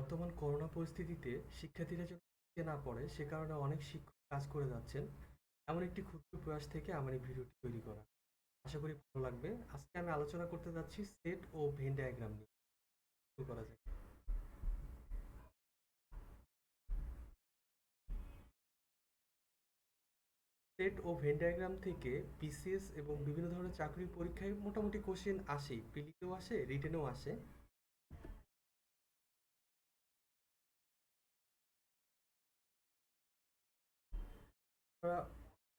বর্তমান করোনা পরিস্থিতিতে শিক্ষার্থীরা যেন পিছিয়ে না পড়ে সে কারণে অনেক শিক্ষক কাজ করে যাচ্ছেন। এমন একটি ক্ষুদ্র প্রয়াস থেকে আমার এই ভিডিওটি তৈরি করা। আশা করি ভালো লাগবে। আজকে আমি আলোচনা করতে যাচ্ছি সেট ও ভেন ডায়াগ্রাম নিয়ে। শুরু করা যাক। সেট ও ভেন ডায়াগ্রাম থেকে বিসিএস এবং বিভিন্ন ধরনের চাকরির পরীক্ষায় মোটামুটি কোশ্চেন আসেই, প্রিলিতেও আসে, রিটেনেও আসে। আপনারা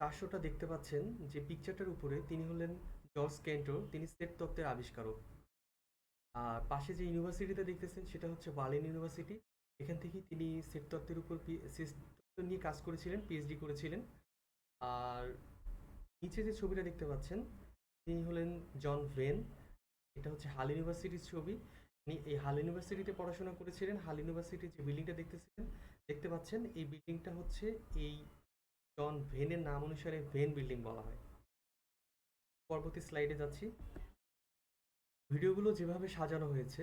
কার্সরটা দেখতে পাচ্ছেন যে পিকচারটার উপরে তিনি হলেন জর্জ ক্যান্টর, তিনি সেট তত্ত্বের আবিষ্কারক। আর পাশে যে ইউনিভার্সিটিটা দেখতেছেন সেটা হচ্ছে বার্লিন ইউনিভার্সিটি। এখান থেকেই তিনি সেট তত্ত্বের উপর সেট তত্ত্ব নিয়ে কাজ করেছিলেন, পিএইচডি করেছিলেন। আর নিচে যে ছবিটা দেখতে পাচ্ছেন তিনি হলেন জন ভেন। এটা হচ্ছে হাল ইউনিভার্সিটির ছবি। তিনি এই হাল ইউনিভার্সিটিতে পড়াশোনা করেছিলেন। হাল ইউনিভার্সিটির যে বিল্ডিংটা দেখতে পাচ্ছেন, এই বিল্ডিংটা হচ্ছে এই জন ভেনের নাম অনুসারে ভেন বিল্ডিং বলা হয়। পরবর্তী স্লাইডে যাচ্ছি। ভিডিওগুলো যেভাবে সাজানো হয়েছে,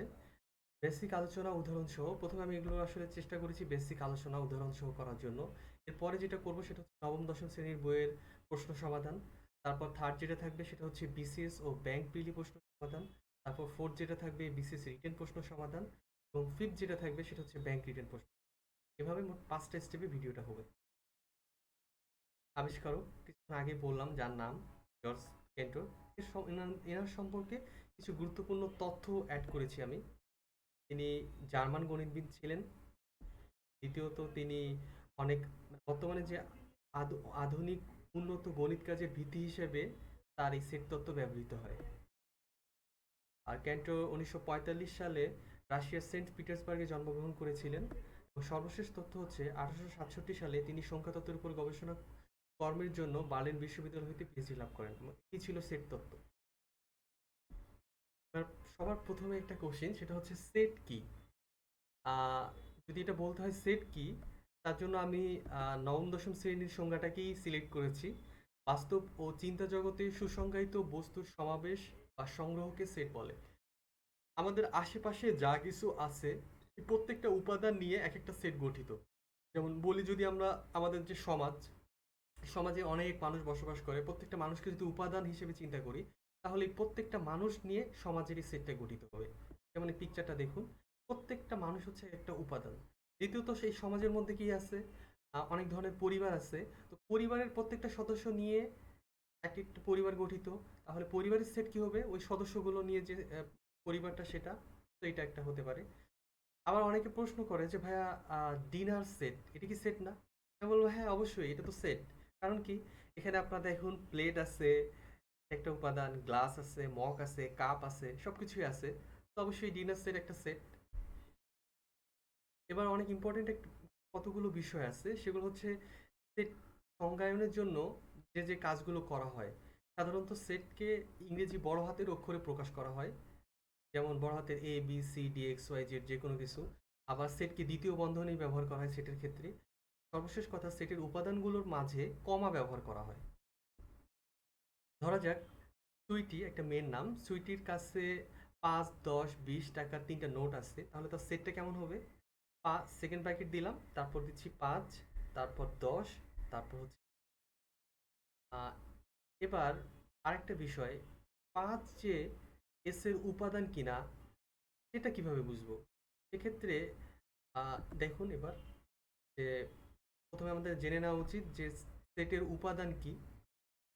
বেসিক আলোচনা উদাহরণ সহ, প্রথমে আমি এগুলো আসলে চেষ্টা করেছি বেসিক আলোচনা উদাহরণ সহ করার জন্য। এরপরে যেটা করব সেটা হচ্ছে নবম দশম শ্রেণীর বইয়ের প্রশ্ন সমাধান। তারপর থার্ড যেটা থাকবে সেটা হচ্ছে বিসিএস ও ব্যাংক প্রিলি প্রশ্ন সমাধান। তারপর ফোর্থ যেটা থাকবে বিসিএস রিটেন প্রশ্ন সমাধান। এবং ফিফথ যেটা থাকবে সেটা হচ্ছে ব্যাংক রিটেন প্রশ্ন। এভাবে মোট 5টা স্টেপে ভিডিওটা হবে। আবিষ্কারক কিছুক্ষণ আগে বললাম যার নাম জর্জ কেন্টর। এনার সম্পর্কে কিছু গুরুত্বপূর্ণ তথ্য অ্যাড করেছি আমি। তিনি জার্মান গণিতবিদ ছিলেন। দ্বিতীয়ত তিনি অনেক বর্তমানে যে আধুনিক উন্নত গণিত কাজের ভিত্তি হিসেবে তার এই সেট তত্ত্ব ব্যবহৃত হয়। আর ক্যান্টো 1945 সালে রাশিয়ার সেন্ট পিটার্সবার্গে জন্মগ্রহণ করেছিলেন। এবং সর্বশেষ তথ্য হচ্ছে 1867 সালে তিনি সংখ্যা তত্ত্বের উপর গবেষণা কর্মের জন্য বার্লিন বিশ্ববিদ্যালয় হতে পিএইচডি লাভ করেন। এই ছিল সেট তত্ত্ব। এবার সবার প্রথমে একটা কোশ্চেন, সেটা হচ্ছে সেট কি। যদি এটা বলতে হয় সেট কি, তার জন্য আমি নবম দশম শ্রেণীর সংজ্ঞাটাকেই সিলেক্ট করেছি। বাস্তব ও চিন্তা জগতে সুসংজ্ঞায়িত বস্তুর সমাবেশ বা সংগ্রহকে সেট বলে। আমাদের আশেপাশে যা কিছু আছে এই প্রত্যেকটা উপাদান নিয়ে এক একটা সেট গঠিত। যেমন বলি, যদি আমরা আমাদের যে সমাজে অনেক মানুষ বসবাস করে, প্রত্যেকটা মানুষকে যদি উপাদান হিসেবে চিন্তা করি, তাহলে এই প্রত্যেকটা মানুষ নিয়ে সমাজের এই সেটটা গঠিত হবে। যেমন এই পিকচারটা দেখুন, প্রত্যেকটা মানুষ হচ্ছে একটা উপাদান। দ্বিতীয়ত সেই সমাজের মধ্যে কি আছে, অনেক ধরনের পরিবার আছে। তো পরিবারের প্রত্যেকটা সদস্য নিয়ে এক একটা পরিবার গঠিত। তাহলে পরিবারের সেট কি হবে, ওই সদস্যগুলো নিয়ে যে পরিবারটা, সেটা। তো এটা একটা হতে পারে। আবার অনেকে প্রশ্ন করে যে ভাইয়া, ডিনার সেট এটা কি সেট না? আমি বলবো হ্যাঁ, অবশ্যই এটা তো সেট। কারণ কি, এখানে আপনার দেখুন প্লেট আছে, একটা উপাদান, গ্লাস আছে, মগ আছে, কাপ আছে, সবকিছুই আছে। তো অবশ্যই ডিনার সেট একটা সেট। এবার অনেক ইম্পর্টেন্ট কতগুলো বিষয় আছে, সেগুলো হচ্ছে সেট সংজ্ঞায়নের জন্য যে যে কাজগুলো করা হয়। সাধারণত সেটকে ইংরেজি বড় হাতের অক্ষরে প্রকাশ করা হয়, যেমন বড় হাতের A B C D X Y Z যে কোনো কিছু। আবার সেটকে দ্বিতীয় বন্ধনী ব্যবহার করা হয় সেটের ক্ষেত্রে। সর্বশেষ কথা, সেটের উপাদানগুলোর মাঝে কমা ব্যবহার করা হয়। ধরা যাক সুইটি একটা মেয়ের নাম, সুইটির কাছে 5, 10, 20 টাকার 3টা নোট আছে, তাহলে তার সেটটা কেমন হবে? সেকেন্ড ব্র্যাকেট দিলাম, তারপর দিচ্ছি 5, তারপর 10, তারপর হচ্ছে আহ, এবার আরেকটা বিষয়, 5 যে এস এর উপাদান কিনা সেটা কিভাবে বুঝবো? সেক্ষেত্রে দেখুন এবার যে প্রথমে আমাদের জেনে নেওয়া উচিত যে সেটের উপাদান কি।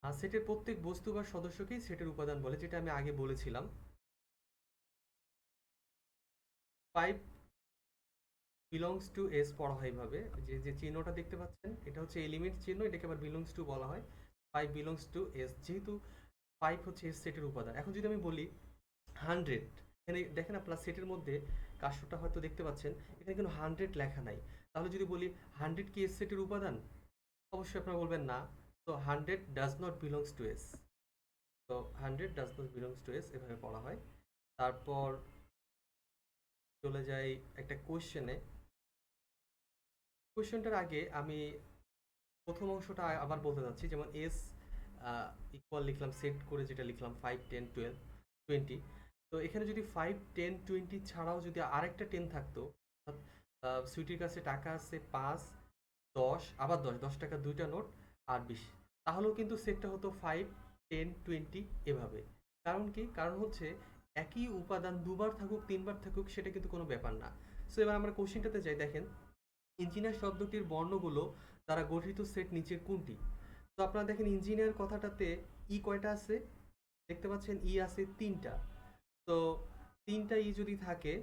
আর সেটের প্রত্যেক বস্তু বা সদস্যকেই সেটের উপাদান বলে, যেটা আমি আগে বলেছিলাম। 5 বিলংস টু এস পড়া হয় এইভাবে, যে যে চিহ্নটা দেখতে পাচ্ছেন এটা হচ্ছে এলিমেন্ট চিহ্ন, এটাকে আবার বিলংস টু বলা হয়। 5 বিলংস টু এস, যেহেতু 5 হচ্ছে এস সেটের উপাদান। এখন যদি আমি বলি 100, এখানে দেখেন আপনার সেটের মধ্যে কার্সরটা হয়তো দেখতে পাচ্ছেন, এখানে কিন্তু 100 লেখা নাই। তাহলে যদি বলি 100 কি এস সেটের উপাদান, অবশ্যই আপনারা বলবেন না। তো 100 does not belongs to S. তো 100 does not belongs to S, এভাবে পড়া হয়। তারপর চলে যাই একটা কোয়েশ্চেনে। কোয়েশ্চেনটার আগে আমি প্রথম অংশটা আবার বলতে চাচ্ছি। যেমন এস ইকুয়াল লিখলাম, সেট করে যেটা লিখলাম 5, 10, 12, 20। তো এখানে যদি 5, 10, 20 ছাড়াও যদি আরেকটা 10 থাকতো, সুইটির কাছে টাকা আছে ৫, ১০, আবার ১০, ১০ টাকা ২টা নোট আর ২০। তাহলেও কিন্তু সেটটা হতো ৫, ১০, ২০ এভাবে। কারণ কি? কারণ হচ্ছে একই উপাদান দুবার থাকুক, তিনবার থাকুক সেটা কিন্তু কোনো ব্যাপার না। সো এবার আমরা কোশ্চেনটাতে যাই, দেখেন ইঞ্জিনিয়ার শব্দটির বর্ণগুলো দ্বারা গঠিত সেট নিচের কোনটি? তো আপনারা দেখেন ইঞ্জিনিয়ার কথাটাতে ই কয়টা আছে? দেখতে পাচ্ছেন ই আছে ৩টা। তো ৩টা ই যদি থাকে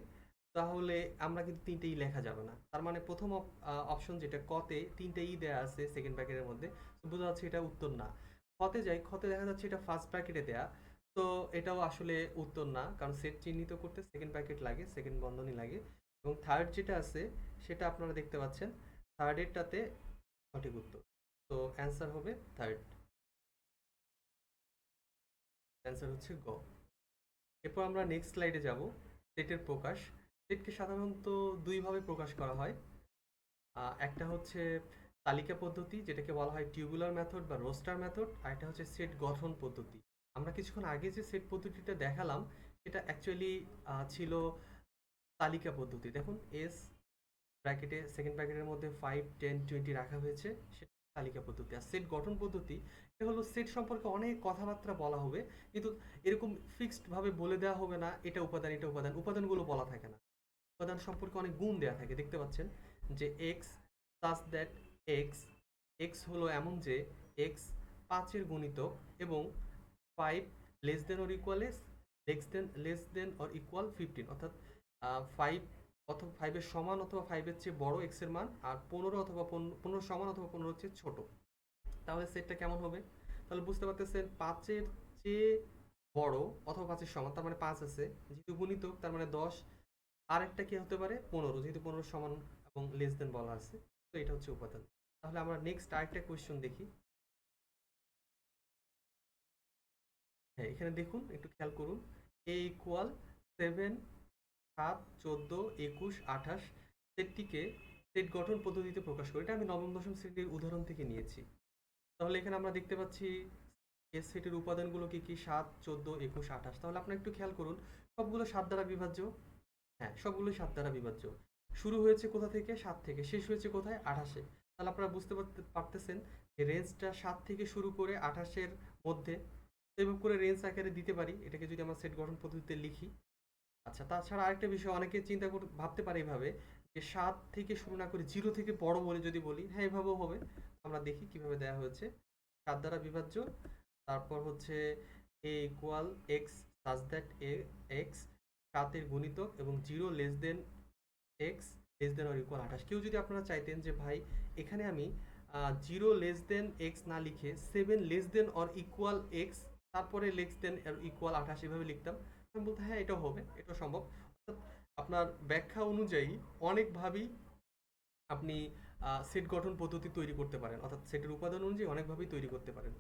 তাহলে আমরা কিন্তু ৩টে ই লেখা যাবে না। তার মানে প্রথম অপশন যেটা কতে ৩টে ই দেয়া আছে সেকেন্ড ব্র্যাকেটের মধ্যে, তো বোঝা যাচ্ছে এটা উত্তর না। খতে যাই, খতে দেখা যাচ্ছে এটা ফার্স্ট ব্র্যাকেটে দেয়া, তো এটাও আসলে উত্তর না, কারণ সেট চিহ্নিত করতে সেকেন্ড ব্র্যাকেট লাগে, সেকেন্ড বন্ধনী লাগে। এবং থার্ড যেটা আছে সেটা আপনারা দেখতে পাচ্ছেন থার্ডেরটাতে সঠিক উত্তর। তো অ্যান্সার হবে থার্ড, অ্যান্সার হচ্ছে গ। এরপর আমরা নেক্সট স্লাইডে যাব। সেটের প্রকাশ। সেটকে সাধারণত দুইভাবে প্রকাশ করা হয়। একটা হচ্ছে তালিকা পদ্ধতি, যেটাকে বলা হয় টিউবুলার মেথড বা রোস্টার মেথড, আর একটা হচ্ছে সেট গঠন পদ্ধতি। আমরা কিছুক্ষণ আগে যে সেট পদ্ধতিটা দেখালাম সেটা অ্যাকচুয়ালি ছিল তালিকা পদ্ধতি। দেখুন এস ব্র্যাকেটে সেকেন্ড ব্র্যাকেটের মধ্যে ৫, ১০, ২০ রাখা হয়েছে, সেটা তালিকা পদ্ধতি। আর সেট গঠন পদ্ধতি এটা হলো সেট সম্পর্কে অনেক কথাবার্তা বলা হবে, কিন্তু এরকম ফিক্সড ভাবে বলে দেওয়া হবে না এটা উপাদান, এটা উপাদান, উপাদানগুলো বলা থাকে না। উপাদান সম্পর্কে অনেক গুণ দেওয়া থাকে, দেখতে পাচ্ছেন যে x such that x, x হলো এমন যে এক্স ৫-এর গুণিতক এবং ৫ less than or equal less than or equal 15, অর্থাৎ ৫ অথবা ৫-এর সমান অথবা ৫-এর চেয়ে বড় এক্স এর মান, আর ১৫ অথবা ১৫ সমান অথবা ১৫-এর চেয়ে ছোট। তাহলে সেটটা কেমন হবে? তাহলে বুঝতে পারতেছেন ৫-এর চেয়ে বড় অথবা ৫-এর সমান, তার মানে ৫ আছে, যেহেতু গুণিতক তার মানে ১০, আরেকটা কি হতে পারে ১৫, যেহেতু ১৫ সমান এবং লেস দেন বলা আছে। তো এটা হচ্ছে উপাদান। তাহলে আমরা নেক্সট আরেকটা কোয়েশ্চন দেখি। হ্যাঁ, এখানে দেখুন, একটু খেয়াল করুন। এ ইকুয়াল 7, ৭, ১৪, ২১, ২৮ সেটটিকে সেট গঠন পদ্ধতিতে প্রকাশ করি। এটা আমি নবম দশম শ্রেণীর উদাহরণ থেকে নিয়েছি। তাহলে এখানে আমরা দেখতে পাচ্ছি এর সেটের উপাদানগুলো কি কি? ৭, ১৪, ২১, ২৮। তাহলে আপনারা একটু খেয়াল করুন, সবগুলো ৭ দ্বারা বিভাজ্য। হ্যাঁ, সবগুলোই ৭ দ্বারা বিভাজ্য। শুরু হয়েছে কোথা থেকে? ৭ থেকে। শেষ হয়েছে কোথায়? ২৮ এ। তাহলে আপনারা বুঝতে পারতেছেন যে রেঞ্জটা ৭ থেকে শুরু করে ২৮ এর মধ্যে। এভাবে করে রেঞ্জ আকারে দিতে পারি, এটাকে যদি আমরা সেট গঠন পদ্ধতিতে লিখি। আচ্ছা, তাছাড়া আরেকটা বিষয় অনেকে চিন্তা ভাবতে পারে এভাবে যে ৭ থেকে শুরু না করে 0 থেকে বড় বলে যদি বলি, হ্যাঁ এভাবেও হবে। আমরা দেখি কিভাবে দেয়া হয়েছে। ৭ দ্বারা বিভাজ্য, তারপর হচ্ছে A equal X such that X ৭ এর গুণিতক এবং 0 less than X less than or equal ২৮। কেউ যদি আপনারা চাইতেন যে ভাই এখানে আমি 0 লেস দেন এক্স না লিখে 7 less than or equal x তারপরে লেস দেন ইকুয়াল ২৮ এভাবে লিখতাম, আমি বলতে হ্যাঁ এটাও হবে, এটাও সম্ভব। অর্থাৎ আপনার ব্যাখ্যা অনুযায়ী অনেকভাবেই আপনি সেট গঠন পদ্ধতি তৈরি করতে পারেন, অর্থাৎ সেটের উপাদান অনুযায়ী অনেকভাবেই তৈরি করতে পারেন।